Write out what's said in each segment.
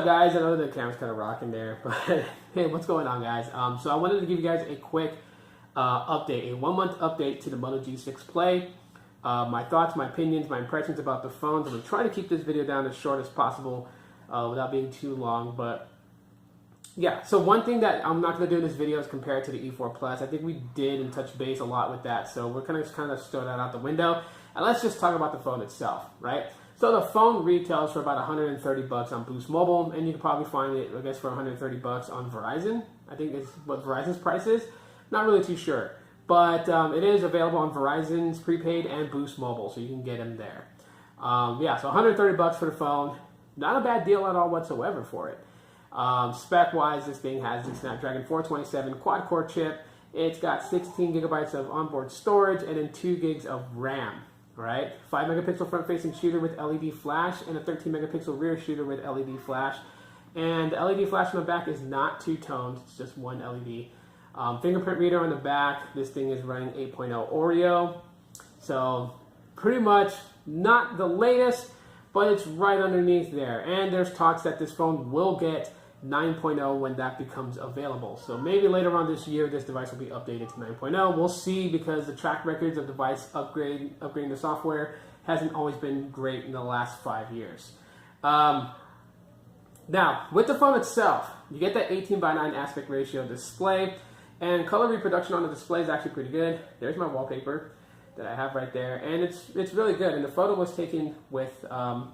up, guys? I know the camera's kind of rocking there, but hey, what's going on, guys? So I wanted to give you guys a quick update, a 1 month update to the Moto G6 Play. My thoughts, my opinions, my impressions about the phones. I'm going to try to keep this video down as short as possible without being too long, but yeah. So one thing that I'm not going to do in this video is compare it to the E4 Plus. I think we did and touch base a lot with that, so we're going to kind of throw that out the window, and let's just talk about the phone itself, right? So the phone retails for about 130 bucks on Boost Mobile, and you can probably find it, I guess, for 130 bucks on Verizon. I think it's what Verizon's price is. Not really too sure, but it is available on Verizon's prepaid and Boost Mobile, so you can get them there. Yeah, so 130 bucks for the phone. Not a bad deal at all whatsoever for it. Spec-wise, this thing has the Snapdragon 427 quad-core chip. It's got 16 gigabytes of onboard storage and then 2 gigs of RAM. Right, 5 megapixel front-facing shooter with LED flash and a 13 megapixel rear shooter with LED flash. And the LED flash on the back is not two-toned; it's just one LED. Fingerprint reader on the back. This thing is running 8.0 Oreo, so pretty much not the latest, but it's right underneath there. And there's talks that this phone will get 9.0 when that becomes available. So maybe later on this year, this device will be updated to 9.0. We'll see, because the track records of device upgrading the software hasn't always been great in the last 5 years. Now, with the phone itself, you get that 18:9 aspect ratio display, and color reproduction on the display is actually pretty good. There's my wallpaper that I have right there, and it's really good. And the photo was taken with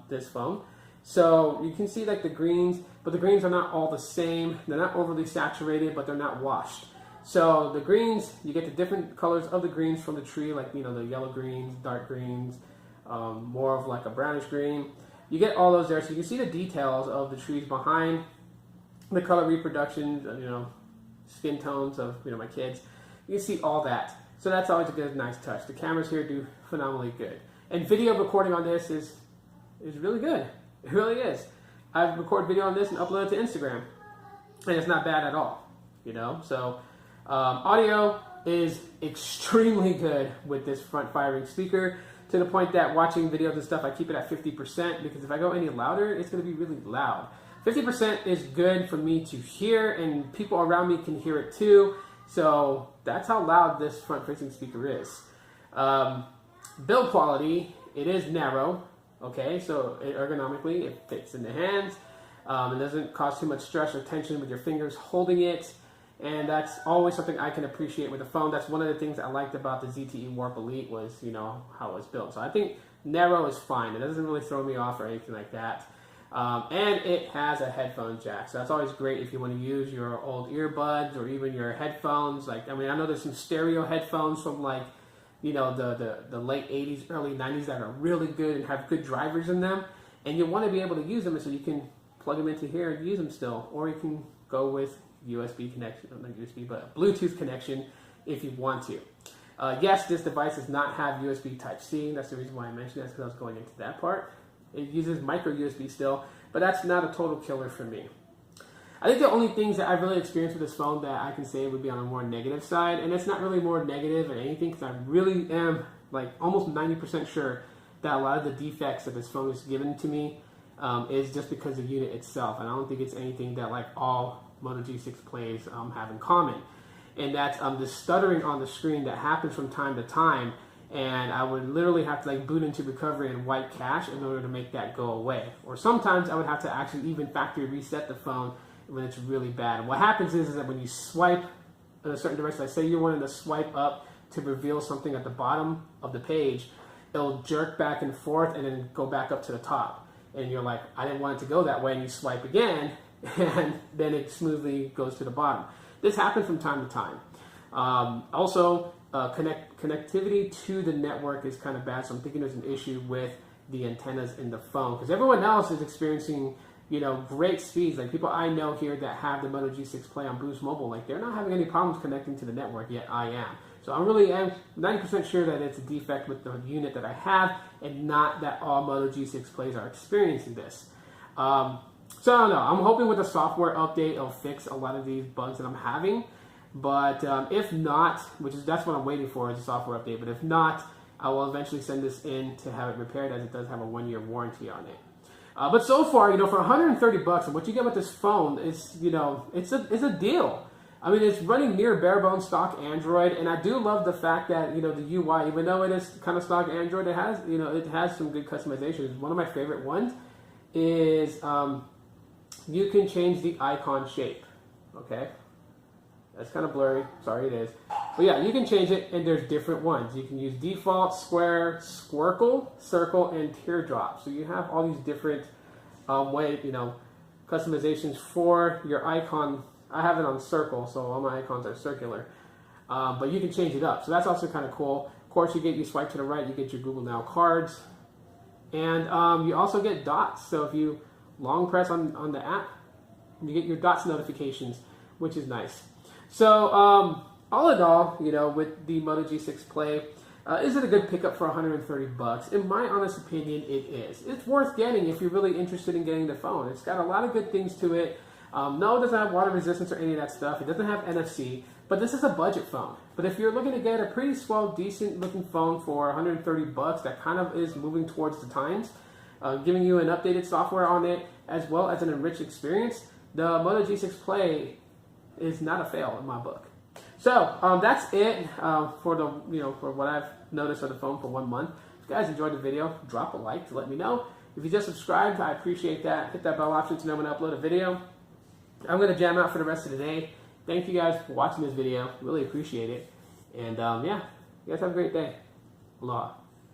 this phone. So you can see like the greens, but the greens are not all the same. They're not overly saturated, but they're not washed. So the greens, you get the different colors of the greens from the tree, like, you know, the yellow greens, dark greens, more of like a brownish green. You get all those there, so you can see the details of the trees behind the color reproduction, you know, skin tones of, you know, my kids. You can see all that. So that's always a good, nice touch. The cameras here do phenomenally good. And video recording on this is really good. It really is. I've recorded video on this and uploaded it to Instagram, and it's not bad at all, you know? So audio is extremely good with this front-firing speaker, to the point that watching videos and stuff, I keep it at 50%, because if I go any louder, it's going to be really loud. 50% is good for me to hear, and people around me can hear it too. So that's how loud this front-facing speaker is. Build quality, it is narrow. Okay, so ergonomically, it fits in the hands. It doesn't cause too much stress or tension with your fingers holding it. And that's always something I can appreciate with the phone. That's one of the things I liked about the ZTE Warp Elite was, you know, how it was built. So I think narrow is fine. It doesn't really throw me off or anything like that. And it has a headphone jack. So that's always great if you want to use your old earbuds or even your headphones. Like, I mean, I know there's some stereo headphones from, like, you know, the late 80s, early 90s that are really good and have good drivers in them. And you want to be able to use them so you can plug them into here and use them still. Or you can go with USB connection, not USB, but a Bluetooth connection if you want to. Yes, this device does not have USB Type-C. That's the reason why I mentioned that, because I was going into that part. It uses micro USB still, but that's not a total killer for me. I think the only things that I've really experienced with this phone that I can say would be on a more negative side, and it's not really more negative than anything, because I really am like almost 90% sure that a lot of the defects that this phone is given to me is just because of the unit itself. And I don't think it's anything that like all Moto G6 Plays have in common. And that's the stuttering on the screen that happens from time to time, and I would literally have to like boot into recovery and wipe cache in order to make that go away. Or sometimes I would have to actually even factory reset the phone when it's really bad. And what happens is that when you swipe in a certain direction, like say you wanted to swipe up to reveal something at the bottom of the page, it'll jerk back and forth and then go back up to the top. And you're like, I didn't want it to go that way, and you swipe again, and then it smoothly goes to the bottom. This happens from time to time. Also, connectivity to the network is kind of bad, so I'm thinking there's an issue with the antennas in the phone, because everyone else is experiencing, you know, great speeds. Like people I know here that have the Moto G6 Play on Boost Mobile, like they're not having any problems connecting to the network, yet I am. So I'm 90% sure that it's a defect with the unit that I have, and not that all Moto G6 Plays are experiencing this. So I don't know. I'm hoping with a software update it'll fix a lot of these bugs that I'm having. But if not, that's what I'm waiting for, is a software update. But if not, I will eventually send this in to have it repaired, as it does have a 1-year warranty on it. But so far, for 130 bucks, and what you get with this phone is, it's a deal. I mean, it's running near bare bones stock Android, and I do love the fact that the UI, even though it is kind of stock Android, it has some good customizations. One of my favorite ones is you can change the icon shape. Okay, that's kind of blurry. Sorry, it is. But yeah, you can change it, and there's different ones. You can use default, square, squircle, circle, and teardrop. So you have all these different customizations for your icon. I have it on circle, so all my icons are circular. But you can change it up. So that's also kind of cool. Of course, you swipe to the right, you get your Google Now cards. And you also get dots. So if you long press on the app, you get your dots notifications, which is nice. So all in all, with the Moto G6 Play, is it a good pickup for 130 bucks? In my honest opinion, it is. It's worth getting if you're really interested in getting the phone. It's got a lot of good things to it. No, it doesn't have water resistance or any of that stuff. It doesn't have NFC, but this is a budget phone. But if you're looking to get a pretty swell, decent looking phone for 130 bucks that kind of is moving towards the times, giving you an updated software on it, as well as an enriched experience, the Moto G6 Play is not a fail in my book. So that's it for for what I've noticed of the phone for 1 month. If you guys enjoyed the video, drop a like to let me know. If you just subscribed, I appreciate that. Hit that bell option to know when I upload a video. I'm going to jam out for the rest of the day. Thank you guys for watching this video. Really appreciate it. And yeah, you guys have a great day. Aloha.